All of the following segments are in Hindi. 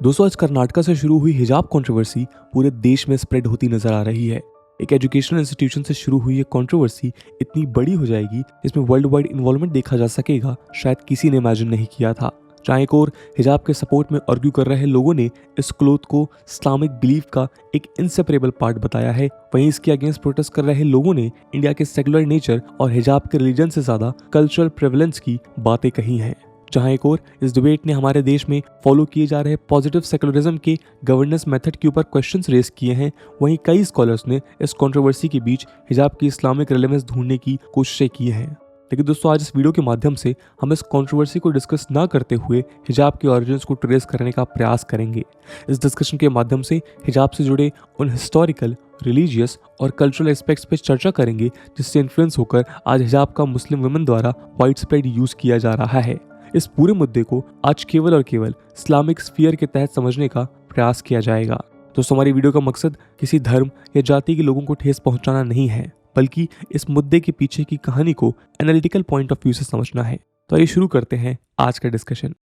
दोस्तों आज कर्नाटका से शुरू हुई हिजाब कंट्रोवर्सी पूरे देश में स्प्रेड होती नजर आ रही है। एक एजुकेशनल इंस्टीट्यूशन से शुरू हुई ये कंट्रोवर्सी इतनी बड़ी हो जाएगी जिसमें वर्ल्ड वाइड इन्वॉल्वमेंट देखा जा सकेगा, शायद किसी ने इमेजिन नहीं किया था। जहाँ एक और हिजाब के सपोर्ट में आर्ग्यू कर रहे लोगों ने इस क्लोथ को इस्लामिक बिलीफ का एक इनसेपरेबल पार्ट बताया है, वहीं इसके अगेंस्ट प्रोटेस्ट कर रहे लोगों ने इंडिया के सेकुलर नेचर और हिजाब के रिलीजन से ज्यादा कल्चरल प्रेवलेंस की बातें कही हैं। जहां एक और इस डिबेट ने हमारे देश में फॉलो किए जा रहे पॉजिटिव सेकुलरिज्म के गवर्नेंस मेथड के ऊपर क्वेश्चंस रेज किए हैं, वहीं कई स्कॉलर्स ने इस कंट्रोवर्सी के बीच हिजाब की इस्लामिक रिलेवेंस ढूंढने की कोशिशें की हैं। लेकिन दोस्तों आज इस वीडियो के माध्यम से हम इस कंट्रोवर्सी को डिस्कस ना करते हुए हिजाब के ओरिजिन्स को ट्रेस करने का प्रयास करेंगे। इस डिस्कशन के माध्यम से हिजाब से जुड़े उन हिस्टोरिकल, रिलीजियस और कल्चरल एस्पेक्ट्स पर चर्चा करेंगे जिससे इन्फ्लुएंस होकर आज हिजाब का मुस्लिम वुमेन द्वारा वाइड स्प्रेड यूज किया जा रहा है। इस पूरे मुद्दे को आज केवल और केवल इस्लामिक स्फीयर के तहत समझने का प्रयास किया जाएगा। दोस्तों हमारी वीडियो का मकसद किसी धर्म या जाति के लोगों को ठेस पहुंचाना नहीं है, बल्कि इस मुद्दे के पीछे की कहानी को एनालिटिकल पॉइंट ऑफ व्यू से समझना है। तो आइए शुरू करते हैं आज का डिस्कशन।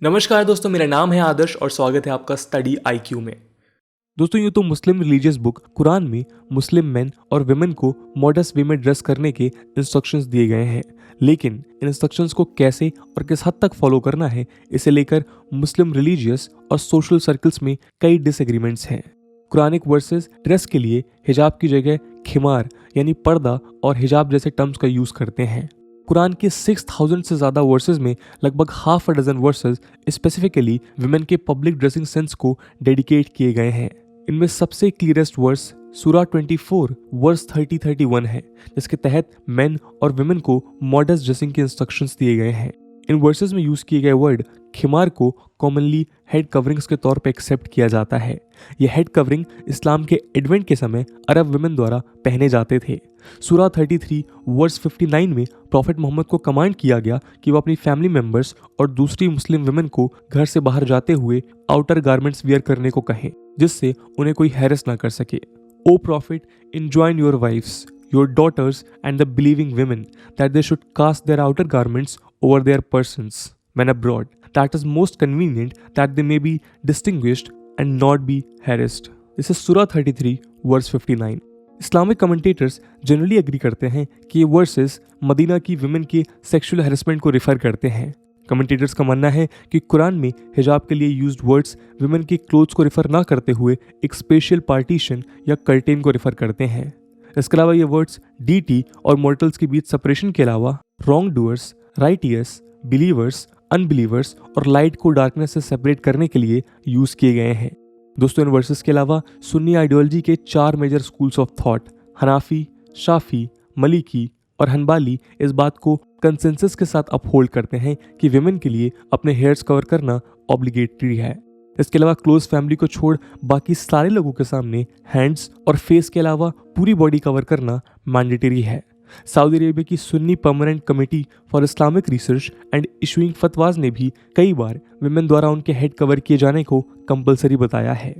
नमस्कार दोस्तों, मेरा नाम है आदर्श और स्वागत है आपका स्टडी IQ में। दोस्तों यूँ तो मुस्लिम रिलीजियस बुक कुरान में मुस्लिम मेन और विमेन को मॉडस्ट वे में ड्रेस करने के इंस्ट्रक्शंस दिए गए हैं, लेकिन इन इंस्ट्रक्शंस को कैसे और किस हद तक फॉलो करना है इसे लेकर मुस्लिम रिलीजियस और सोशल सर्कल्स में कई डिसएग्रीमेंट्स हैं। कुरानिक वर्सेस ड्रेस के लिए हिजाब की जगह खिमार यानी पर्दा और हिजाब जैसे टर्म्स का यूज करते हैं। कुरान के 6000 से ज्यादा वर्सेस में लगभग half a dozen verses specifically women के पब्लिक ड्रेसिंग सेंस को डेडिकेट किए गए हैं। इनमें सबसे क्लियरेस्ट वर्स सूरा 24 वर्स 30-31 है, जिसके तहत मेन और विमेन को मॉडस्ट ड्रेसिंग के इंस्ट्रक्शंस दिए गए हैं। इन वर्सेस में यूज किए गए वर्ड खिमार को कॉमनली हेड कवरिंग्स के तौर पर एक्सेप्ट किया जाता है। यह हेड कवरिंग इस्लाम के एडवेंट के समय अरब विमेन द्वारा पहने जाते थे। सूरा 33 वर्स 59 में प्रॉफेट मोहम्मद को कमांड किया गया कि वो अपनी फैमिली मेंबर्स और दूसरी मुस्लिम विमेन को घर से बाहर जाते हुए आउटर गारमेंट्स वियर करने को कहें, जिससे उन्हें कोई हैरेस ना कर सके। ओ profit, enjoin your wives, your daughters and the believing women that they should cast their outer garments over their persons when abroad, that is most convenient that they may be distinguished and not be harassed. This is Surah 33 verse 59. Islamic commentators generally agree करते हैं कि ये वर्सेस मदीना की विमेन के सेक्सुअल हैरेसमेंट को रिफर करते हैं। कमेंटेटर्स का मानना है कि कुरान में हिजाब के लिए यूज्ड वर्ड्स विमेन के क्लोथ्स को रिफर ना करते हुए एक स्पेशल पार्टीशन या कर्टेन को रिफर करते हैं। इसके अलावा ये वर्ड्स डीटी और मॉर्टल्स के बीच सेपरेशन के अलावा wrongdoers, righteous, believers, unbelievers और लाइट को डार्कनेस से सेपरेट करने के लिए यूज किए गए हैं। दोस्तों इन वर्सेस के अलावा सुन्नी आइडियोलॉजी के 4 major schools of thought Hanafi, Shafi, Maliki और हनबाली इस बात को कंसेंसस के साथ अपहोल्ड करते हैं कि विमेन के लिए अपने हेयर्स कवर करना ऑब्लिगेटरी है। इसके अलावा क्लोज फैमिली को छोड़ बाकी सारे लोगों के सामने हैंड्स और फेस के अलावा पूरी बॉडी कवर करना मैंडेटरी है। सऊदी अरेबिया की Sunni permanent committee for Islamic research and issuing fatwas ने भी कई बार विमेन द्वारा उनके हेड कवर किए जाने को कंपलसरी बताया है।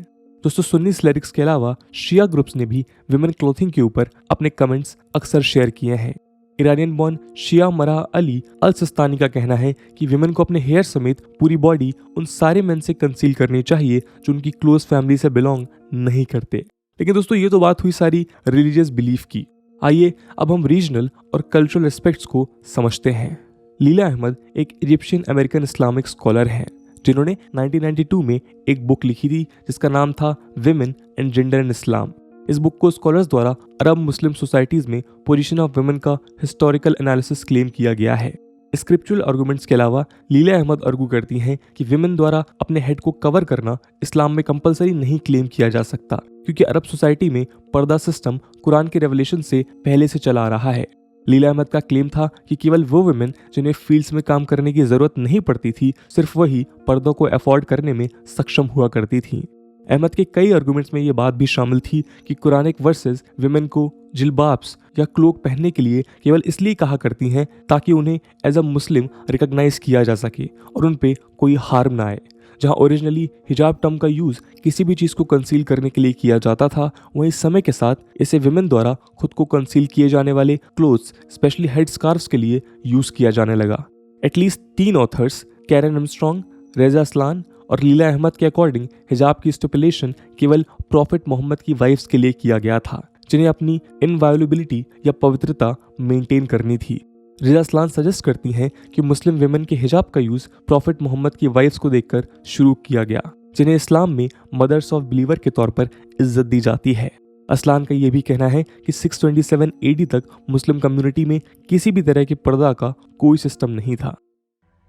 दोस्तों सुन्नी क्लेरिक्स के अलावा शिया ग्रुप्स ने भी विमेन क्लोथिंग के ऊपर अपने कमेंट्स अक्सर शेयर किए हैं। ईरानियन बॉर्न शिया मरा अली अल सिस्तानी का कहना है कि विमेन को अपने हेयर समेत पूरी बॉडी उन सारे मेन से कंसील करनी चाहिए जो उनकी क्लोज फैमिली से बिलोंग नहीं करते। लेकिन दोस्तों ये तो बात हुई सारी रिलीजियस बिलीफ की। आइए अब हम रीजनल और कल्चरल एस्पेक्ट्स को समझते हैं। लीला अहमद एक इजिप्शियन अमेरिकन इस्लामिक स्कॉलर हैं जिन्होंने 1992 में एक बुक लिखी थी जिसका नाम था विमेन एंड जेंडर इन इस्लाम। इस बुक को स्कॉलर्स द्वारा अरब मुस्लिम सोसाइटीज में पोजीशन ऑफ वुमेन का हिस्टोरिकल एनालिसिस क्लेम किया गया है। स्क्रिप्चुअल आर्गुमेंट्स के अलावा लीला अहमद आर्गू करती हैं कि विमेन द्वारा अपने हेड को कवर करना इस्लाम में कंपलसरी नहीं क्लेम किया जा सकता, क्योंकि अरब सोसाइटी में पर्दा सिस्टम कुरान के रेवलेशन से पहले से चला आ रहा है। लीला अहमद का क्लेम था कि केवल वो वुमेन जिन्हें फील्ड्स में काम करने की जरूरत नहीं पड़ती थी, सिर्फ वही पर्दों को अफोर्ड करने में सक्षम हुआ करती थी। अहमद के कई आर्गुमेंट्स में ये बात भी शामिल थी कि कुरानिक वर्सेस विमेन को जिलबाब्स या क्लोक पहनने के लिए केवल इसलिए कहा करती हैं ताकि उन्हें एज अ मुस्लिम रिकॉग्नाइज किया जा सके और उन पे कोई हार्म ना आए। जहां ओरिजिनली हिजाब टर्म का यूज किसी भी चीज को कंसील करने के लिए किया जाता था, वहीं समय के साथ इसे विमेन द्वारा खुद को कंसील किए जाने वाले क्लोथ्स, स्पेशली हेड स्कार्फ्स के लिए यूज किया जाने लगा। एटलीस्ट 3 ऑथर्स कैरन आर्मस्ट्रॉन्ग, रेजा असलान और लीला अहमद के अकॉर्डिंग हिजाब की स्टिपुलेशन केवल प्रॉफिट मोहम्मद की वाइफ्स के लिए किया गया था, जिन्हें अपनी इनवायोलेबिलिटी या पवित्रता मेंटेन करनी थी। रेजा असलान सजेस्ट करती हैं कि मुस्लिम विमेन के हिजाब का यूज प्रॉफिट मोहम्मद की वाइफ्स को देखकर शुरू किया गया, जिन्हें इस्लाम में मदर्स ऑफ बिलीवर के तौर पर इज्जत दी जाती है। असलान का यह भी कहना है कि 627 AD तक मुस्लिम कम्युनिटी में किसी भी तरह के पर्दा का कोई सिस्टम नहीं था।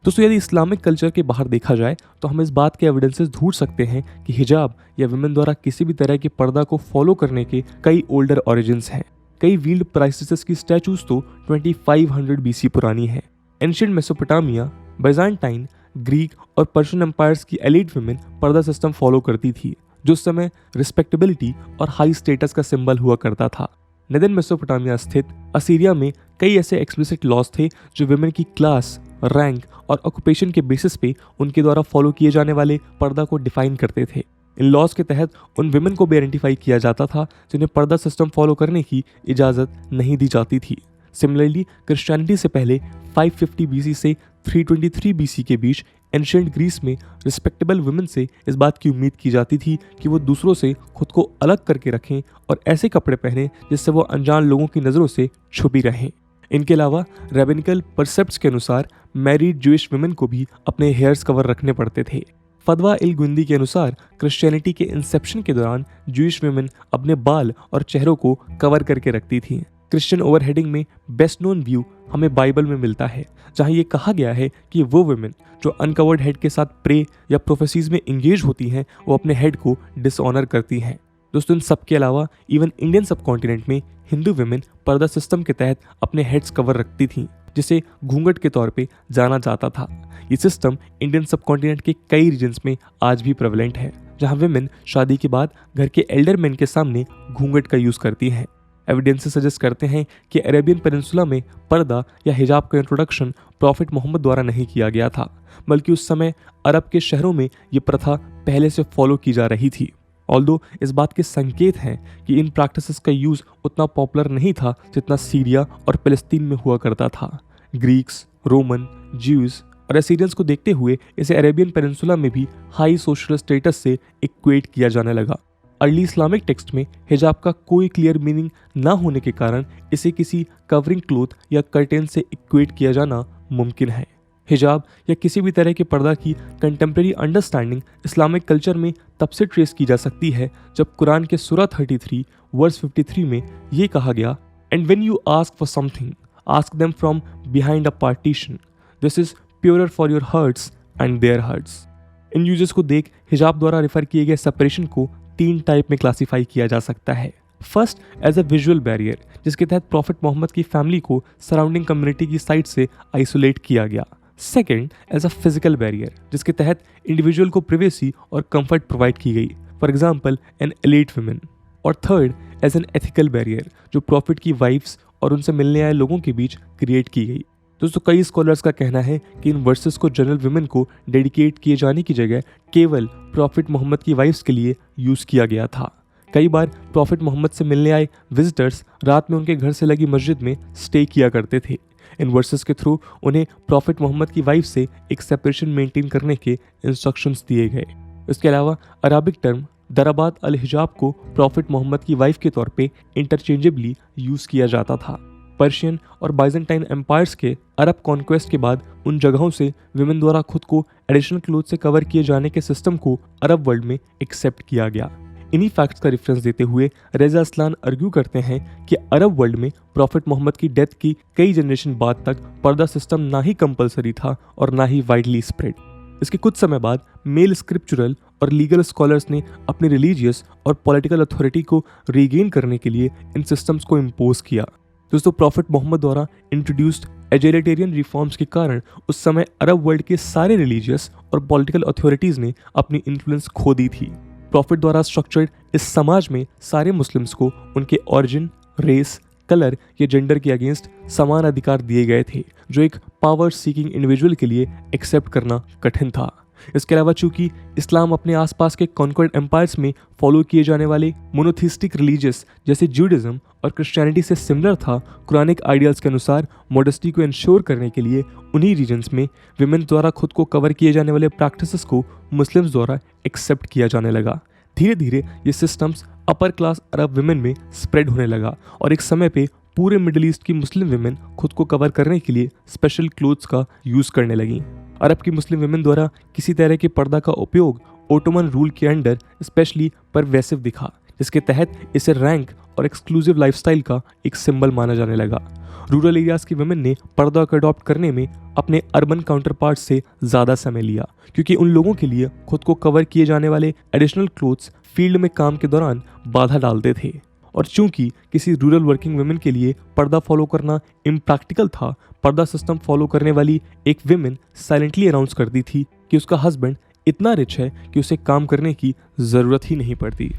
दोस्तों, यदि इस्लामिक कल्चर के बाहर देखा जाए तो हम इस बात के एविडेंसेस ढूंढ सकते हैं कि हिजाब या विमेन द्वारा किसी भी तरह के पर्दा को फॉलो करने के कई ओल्डर ओरिजिन्स हैं। कई व्हील्ड प्राइसेस की स्टैचूज तो 2500 BC पुरानी है। एंशिएंट मेसोपोटामिया, बाइजेंटाइन, ग्रीक और पर्शियन एम्पायर्स की एलीट विमेन पर्दा सिस्टम फॉलो करती थी, जो उस समय रिस्पेक्टेबिलिटी और हाई स्टेटस का सिंबल हुआ करता था। नदन मेसोपोटामिया स्थित असीरिया में कई ऐसे एक्सप्लिसिट लॉज थे जो विमेन की क्लास, रैंक और ऑक्यूपेशन के बेसिस पे उनके द्वारा फॉलो किए जाने वाले पर्दा को डिफाइन करते थे। इन लॉज के तहत उन विमेन को भी आइडेंटिफाई किया जाता था जिन्हें पर्दा सिस्टम फॉलो करने की इजाज़त नहीं दी जाती थी। सिमिलरली क्रिश्चियनिटी से पहले 550 BC से 323 BC के बीच एंशिएंट ग्रीस में रिस्पेक्टेबल वुमेन से इस बात की उम्मीद की जाती थी कि वो दूसरों से खुद को अलग करके रखें और ऐसे कपड़े पहनें जिससे वो अनजान लोगों की नज़रों से छुपी रहें। इनके अलावा रेबेनिकल परसेप्ट्स के अनुसार मैरिड ज्यूइश वुमेन को भी अपने हेयर्स कवर रखने पड़ते थे। फतवा इल गुंदी के अनुसार क्रिश्चियनिटी के इंसेप्शन के दौरान ज्यूइश वुमेन अपने बाल और चेहरों को कवर करके रखती थी। क्रिश्चियन ओवरहेडिंग में बेस्ट नोन व्यू हमें बाइबल में मिलता है, जहां ये कहा गया है कि वो वुमेन जो अनकवर्ड हेड के साथ प्रे या प्रोफेसीज में इंगेज होती हैं वो अपने हेड को डिसऑनर करती हैं। दोस्तों, इन सब के अलावा इवन इंडियन सब कॉन्टिनेंट में हिंदू वुमेन पर्दा सिस्टम के तहत अपने हेड्स कवर रखती थीं, जिसे घूंघट के तौर पे जाना जाता था। ये सिस्टम इंडियन सब कॉन्टिनेंट के कई रीजन्स में आज भी प्रेवलेंट है, जहां वुमेन शादी के बाद घर के एल्डर मैन के सामने घूंघट का यूज करती हैं। एविडेंसेस सजेस्ट करते हैं कि अरेबियन पेनिनसुला में पर्दा या हिजाब का इंट्रोडक्शन प्रॉफिट मोहम्मद द्वारा नहीं किया गया था, बल्कि उस समय अरब के शहरों में ये प्रथा पहले से फॉलो की जा रही थी। ऑल्दो इस बात के संकेत हैं कि इन प्रैक्टिसेस का यूज उतना पॉपुलर नहीं था जितना सीरिया और फिलिस्तीन में हुआ करता था। ग्रीक्स, रोमन, ज्यूज और असीरियंस को देखते हुए इसे अरेबियन पेनिनसुला में भी हाई सोशल स्टेटस से इक्वेट किया जाने लगा। अर्ली इस्लामिक टेक्स्ट में हिजाब का कोई क्लियर मीनिंग ना होने के कारण इसे किसी कवरिंग क्लोथ या कर्टेन से इक्वेट किया जाना मुमकिन है। हिजाब या किसी भी तरह के पर्दा की कंटेम्प्रेरी अंडरस्टैंडिंग इस्लामिक कल्चर में तब से ट्रेस की जा सकती है जब कुरान के सूरा 33 वर्स 53 में ये कहा गया, and when you ask for something ask them from behind a partition, this is purer for your hearts and their hearts. इन यूजेस को देख हिजाब द्वारा रेफर किए गए सेपरेशन को 3 टाइप में क्लासीफाई किया जा सकता है। First, as a visual barrier, जिसके तहत प्रॉफिट मोहम्मद की फैमिली को सराउंडिंग कम्युनिटी की साइड से आइसोलेट किया गया। Second, as a physical barrier, जिसके तहत इंडिविजुअल को प्रिवेसी और कंफर्ट प्रोवाइड की गई, for example an elite women. और third, as an ethical barrier, जो प्रॉफिट की वाइफ्स और उनसे मिलने आए लोगों के बीच क्रिएट की गई। दोस्तों, कई स्कॉलर्स का कहना है कि इन वर्सेस को जनरल वुमेन को डेडिकेट किए जाने की जगह केवल प्रॉफिट मोहम्मद की वाइफ्स के लिए यूज़ किया गया था। कई बार प्रॉफिट मोहम्मद से मिलने आए विजिटर्स रात में उनके घर से लगी मस्जिद में स्टे किया करते थे। इन वर्सेस के थ्रू उन्हें प्रॉफिट मोहम्मद की वाइफ से एक सेपरेशन मेंटेन करने के इंस्ट्रक्शंस दिए गए। इसके अलावा अरबिक टर्म दराबात अल हिजाब को प्रॉफिट मोहम्मद की वाइफ के तौर पे इंटरचेंजेबली यूज़ किया जाता था। पर्शियन और बाइजेंटाइन एम्पायर्स के अरब कॉन्क्वेस्ट के बाद उन जगहों से विमेन द्वारा खुद को एडिशनल क्लोथ से कवर किए जाने के सिस्टम को अरब वर्ल्ड में एक्सेप्ट किया गया। इन्हीं फैक्ट्स का रेफरेंस देते हुए रेजा असलान आर्ग्यू करते हैं कि अरब वर्ल्ड में प्रॉफिट मोहम्मद की डेथ की कई जनरेशन बाद तक पर्दा सिस्टम ना ही कंपलसरी था और ना ही वाइडली स्प्रेड। इसके कुछ समय बाद मेल स्क्रिप्चुरल और लीगल स्कॉलर्स ने अपनी रिलीजियस और पॉलिटिकल अथॉरिटी को रीगेन करने के लिए इन सिस्टम्स को इम्पोज किया। दोस्तों, प्रॉफिट मोहम्मद द्वारा इंट्रोड्यूस्ड एजेलिटेरियन रिफॉर्म्स के कारण उस समय अरब वर्ल्ड के सारे रिलीजियस और पॉलिटिकल अथॉरिटीज़ ने अपनी इन्फ्लुएंस खो दी थी। प्रॉफिट द्वारा स्ट्रक्चर्ड इस समाज में सारे मुस्लिम्स को उनके ऑरिजिन, रेस, कलर या जेंडर के अगेंस्ट समान अधिकार दिए गए थे, जो एक पावर सीकिंग इंडिविजुअल के लिए एक्सेप्ट करना कठिन था। इसके अलावा चूंकि इस्लाम अपने आसपास के कॉन्क्वर्ड एम्पायर्स में फॉलो किए जाने वाले मोनोथिस्टिक रिलीजियस जैसे जूडिज्म और क्रिश्चियनिटी से सिमिलर था, कुरानिक आइडियल्स के अनुसार मॉडेस्टी को इंश्योर करने के लिए उन्हीं रीजन्स में विमेन द्वारा खुद को कवर किए जाने वाले प्रैक्टिसेस को मुस्लिम्स द्वारा एक्सेप्ट किया जाने लगा। धीरे धीरे ये सिस्टम्स अपर क्लास अरब विमेन में स्प्रेड होने लगा और एक समय पे पूरे मिडिल ईस्ट की मुस्लिम विमेन खुद को कवर करने के लिए स्पेशल क्लोथ्स का यूज करने लगी। अरब की मुस्लिम विमेन द्वारा किसी तरह के पर्दा का उपयोग ओटोमन रूल के अंडर स्पेशली परवेसिव दिखा, जिसके तहत इसे रैंक और एक्सक्लूसिव लाइफस्टाइल का एक सिंबल माना जाने लगा। रूरल एरियाज की विमेन ने पर्दा को अडॉप्ट करने में अपने अर्बन काउंटर पार्ट से ज़्यादा समय लिया, क्योंकि उन लोगों के लिए खुद को कवर किए जाने वाले एडिशनल क्लोथ्स फील्ड में काम के दौरान बाधा डालते थे। और चूंकि किसी रूरल वर्किंग वुमेन के लिए पर्दा फॉलो करना इम्प्रैक्टिकल था, पर्दा सिस्टम फॉलो करने वाली एक विमेन साइलेंटली अनाउंस करती थी कि उसका हस्बैंड इतना रिच है कि उसे काम करने की ज़रूरत ही नहीं पड़ती।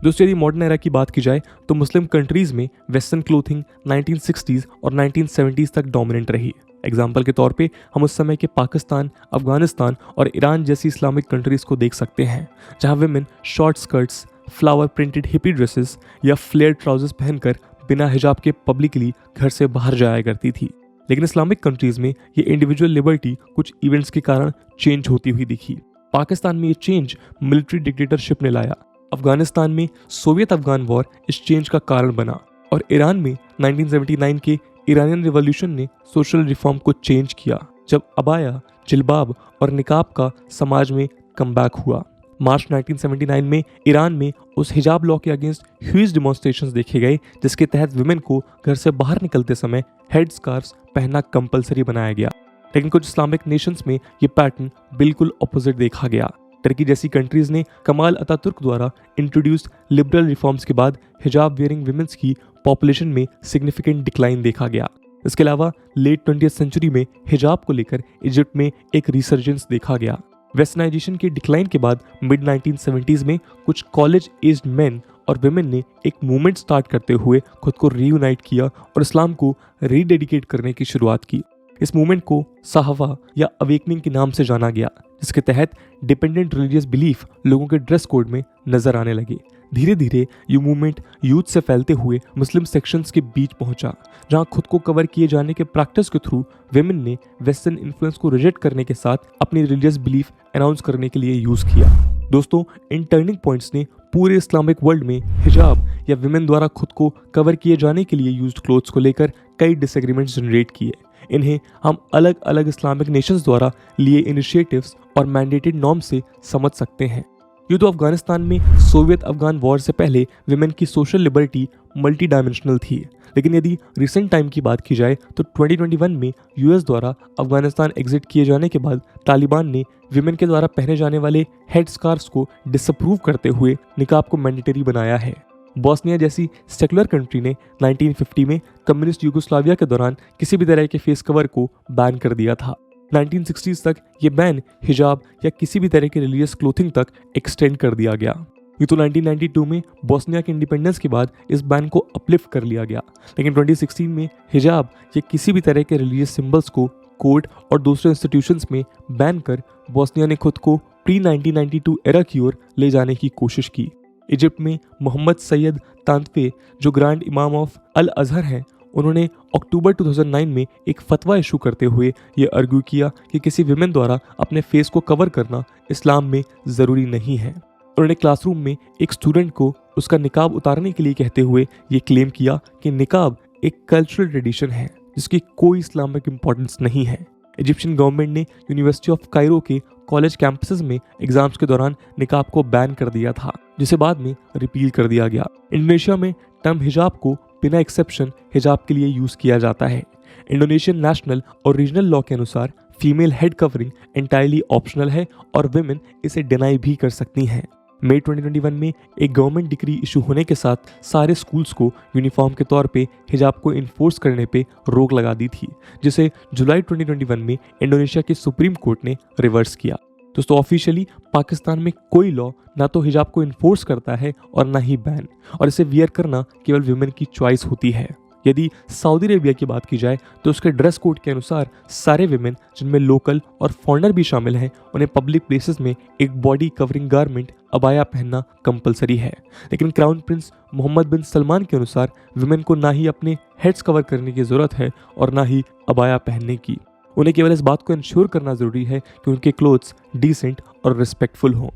दोस्तों, यदि मॉडर्न एरा की बात की जाए तो मुस्लिम कंट्रीज में वेस्टर्न क्लोथिंग 1960s और 1970s तक डोमिनेंट रही। एग्जाम्पल के तौर पे हम उस समय के पाकिस्तान, अफगानिस्तान और ईरान जैसी इस्लामिक कंट्रीज को देख सकते हैं, जहां women short skirts, flower printed hippie dresses या फ्लेयर ट्राउजर्स पहनकर बिना हिजाब के पब्लिकली घर से बाहर जाया करती थी। लेकिन इस्लामिक कंट्रीज में ये इंडिविजुअल लिबर्टी कुछ इवेंट्स के कारण चेंज होती हुई दिखी। पाकिस्तान में ये चेंज मिलिट्री डिक्टेटरशिप ने लाया, अफगानिस्तान में सोवियत अफगान वॉर इस चेंज का कारण बना और ईरान में 1979 के ईरानियन रिवॉल्यूशन ने सोशल रिफॉर्म को चेंज किया, जब अबाया, जिल्बाब और निकाब का समाज में कमबैक हुआ। मार्च 1979 में ईरान में उस हिजाब लॉ के अगेंस्ट ह्यूज डिमॉन्स्ट्रेशंस देखे गए, जिसके तहत विमेन को घर से बाहर निकलते समय हेड स्कार्फ्स पहनना कंपलसरी बनाया गया। लेकिन कुछ इस्लामिक नेशंस में ये पैटर्न बिल्कुल ऑपोजिट देखा गया। टर्की जैसी कंट्रीज ने कमाल अतातुर्क द्वारा इंट्रोड्यूस्ड लिबरल रिफॉर्म्स के बाद हिजाब वेयरिंग विमेन्स की पॉपुलेशन में सिग्निफिकेंट डिक्लाइन देखा गया। इसके अलावा लेट 20th सेंचुरी में हिजाब को लेकर इजिप्ट में एक रिसर्जेंस देखा गया। वेस्टर्नाइजेशन के डिक्लाइन के बाद मिड 1970s में कुछ कॉलेज एज्ड मेन और विमेन ने एक मूवमेंट स्टार्ट करते हुए खुद को रीयूनाइट किया और इस्लाम को रीडेडिकेट करने की शुरुआत की। इस मूवमेंट को साहवा या अवेकनिंग के नाम से जाना गया, जिसके तहत डिपेंडेंट रिलीजियस बिलीफ लोगों के ड्रेस कोड में नजर आने लगे। धीरे धीरे ये मूवमेंट यूथ से फैलते हुए मुस्लिम सेक्शंस के बीच पहुंचा, जहां खुद को कवर किए जाने के प्रैक्टिस के थ्रू विमेन ने वेस्टर्न इन्फ्लुएंस को रिजेक्ट करने के साथ अपनी रिलीजियस बिलीफ अनाउंस करने के लिए यूज किया। दोस्तों, इन टर्निंग पॉइंट्स ने पूरे इस्लामिक वर्ल्ड में हिजाब या विमेन द्वारा खुद को कवर किए जाने के लिए यूज्ड क्लोथ्स को लेकर कई डिसएग्रीमेंट्स जनरेट किए। इन्हें हम अलग अलग इस्लामिक नेशंस द्वारा लिए इनिशिएटिव्स और मैंडेटेड नॉर्म से समझ सकते हैं। यूँ तो अफगानिस्तान में सोवियत अफगान वॉर से पहले विमेन की सोशल लिबर्टी मल्टी डायमेंशनल थी, लेकिन यदि रिसेंट टाइम की बात की जाए तो 2021 में यूएस द्वारा अफगानिस्तान एग्जिट किए जाने के बाद तालिबान ने विमेन के द्वारा पहने जाने वाले हेड स्कार्फ्स को डिसअप्रूव करते हुए निकाब को मैंडेटरी बनाया है। बॉस्निया जैसी सेकुलर कंट्री ने 1950 में कम्युनिस्ट यूगोस्लाविया के दौरान किसी भी तरह के फेस कवर को बैन कर दिया था। 1960s तक ये बैन हिजाब या किसी भी तरह के रिलीजियस क्लोथिंग तक एक्सटेंड कर दिया गया। ये तो 1992 में बॉस्निया के इंडिपेंडेंस के बाद इस बैन को अपलिफ्ट कर लिया गया, लेकिन 2016 में हिजाब या किसी भी तरह के रिलीजियस सिंबल्स को कोर्ट और दूसरे इंस्टीट्यूशंस में बैन कर बॉस्निया ने खुद को प्री 1992 एरा की ओर ले जाने की कोशिश की। इजिप्ट में मोहम्मद सैयद तांतफे, जो ग्रैंड इमाम ऑफ अल अजहर हैं, उन्होंने अक्टूबर 2009 में एक फतवा इशू करते हुए ये आर्ग्यू किया कि किसी विमेन द्वारा अपने फेस को कवर करना इस्लाम में ज़रूरी नहीं है। उन्होंने क्लासरूम में एक स्टूडेंट को उसका निकाब उतारने के लिए कहते हुए ये क्लेम किया कि निकाब एक कल्चरल ट्रेडिशन है जिसकी कोई इस्लामिक इम्पोर्टेंस नहीं है। इजिप्शियन गवर्नमेंट ने यूनिवर्सिटी ऑफ कायरो के कॉलेज कैंपसेस में एग्जाम्स के दौरान निकाब को बैन कर दिया था, जिसे बाद में रिपील कर दिया गया। इंडोनेशिया में टर्म हिजाब को बिना एक्सेप्शन हिजाब के लिए यूज किया जाता है। इंडोनेशियन नेशनल और रीजनल लॉ के अनुसार female head covering entirely optional है और विमेन इसे डिनाई भी कर सकती हैं। मई 2021 में एक गवर्नमेंट डिक्री इशू होने के साथ सारे स्कूल्स को यूनिफॉर्म के तौर पे हिजाब को इन्फोर्स करने पे रोक लगा दी थी, जिसे जुलाई 2021 में इंडोनेशिया के सुप्रीम कोर्ट ने रिवर्स किया। दोस्तों, ऑफिशियली पाकिस्तान में कोई लॉ ना तो हिजाब को इन्फोर्स करता है और ना ही बैन, और इसे वियर करना केवल विमेन की चॉइस होती है। यदि सऊदी अरेबिया की बात की जाए तो उसके ड्रेस कोड के अनुसार सारे विमेन, जिनमें लोकल और फॉरेनर भी शामिल हैं, उन्हें पब्लिक प्लेसेस में एक बॉडी कवरिंग गारमेंट अबाया पहनना कंपलसरी है। लेकिन क्राउन प्रिंस मोहम्मद बिन सलमान के अनुसार विमेन को ना ही अपने हेड्स कवर करने की जरूरत है और ना ही अबाया पहनने की। उन्हें केवल इस बात को इंश्योर करना जरूरी है कि उनके क्लोथ्स डिसेंट और रिस्पेक्टफुल हों।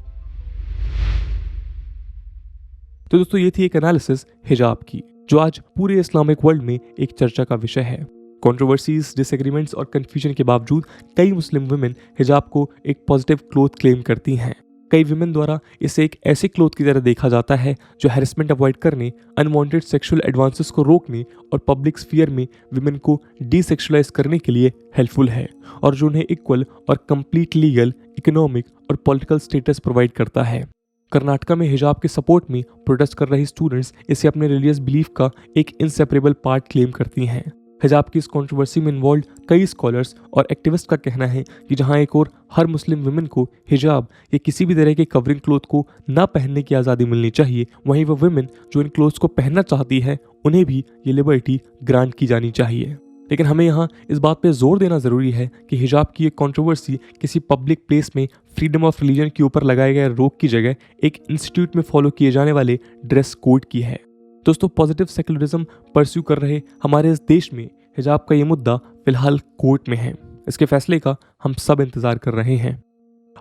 तो दोस्तों, ये थी एक एनालिसिस हिजाब की, जो आज पूरे इस्लामिक वर्ल्ड में एक चर्चा का विषय है। कंट्रोवर्सीज, डिसएग्रीमेंट्स और कंफ्यूजन के बावजूद कई मुस्लिम वुमेन हिजाब को एक पॉजिटिव क्लोथ क्लेम करती हैं। कई विमेन द्वारा इसे एक ऐसे क्लोथ की तरह देखा जाता है जो हैरेसमेंट अवॉइड करने, अनवांटेड सेक्सुअल एडवांसेस को रोकने और पब्लिक स्फीयर में विमेन को डीसेक्सुअलाइज करने के लिए हेल्पफुल है, और जो उन्हें इक्वल और कंप्लीट लीगल, इकोनॉमिक और पॉलिटिकल स्टेटस प्रोवाइड करता है। कर्नाटका में हिजाब के सपोर्ट में प्रोटेस्ट कर रही स्टूडेंट्स इसे अपने रिलीजियस बिलीफ का एक इनसेपरेबल पार्ट क्लेम करती हैं। हिजाब की इस कंट्रोवर्सी में इन्वॉल्व कई स्कॉलर्स और एक्टिविस्ट का कहना है कि जहां एक और हर मुस्लिम वुमेन को हिजाब या किसी भी तरह के कवरिंग क्लोथ को ना पहनने की आज़ादी मिलनी चाहिए, वहीं वो वुमेन जो इन क्लोथ्स को पहनना चाहती है उन्हें भी ये लिबर्टी ग्रांट की जानी चाहिए। लेकिन हमें यहाँ इस बात पे जोर देना ज़रूरी है कि हिजाब की एक कंट्रोवर्सी किसी पब्लिक प्लेस में फ्रीडम ऑफ रिलीजन के ऊपर लगाए गए रोक की जगह एक इंस्टीट्यूट में फॉलो किए जाने वाले ड्रेस कोड की है। दोस्तों, पॉजिटिव सेक्युलरिज्म परस्यू कर रहे हमारे इस देश में हिजाब का ये मुद्दा फिलहाल कोर्ट में है। इसके फैसले का हम सब इंतजार कर रहे हैं।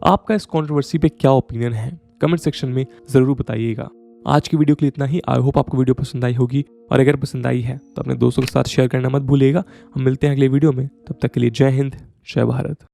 आपका इस कंट्रोवर्सी पे क्या ओपिनियन है, कमेंट सेक्शन में ज़रूर बताइएगा। आज की वीडियो के लिए इतना ही। आई होप आपको वीडियो पसंद आई होगी, और अगर पसंद आई है तो अपने दोस्तों के साथ शेयर करना मत भूलिएगा। हम मिलते हैं अगले वीडियो में, तब तक के लिए जय हिंद, जय भारत।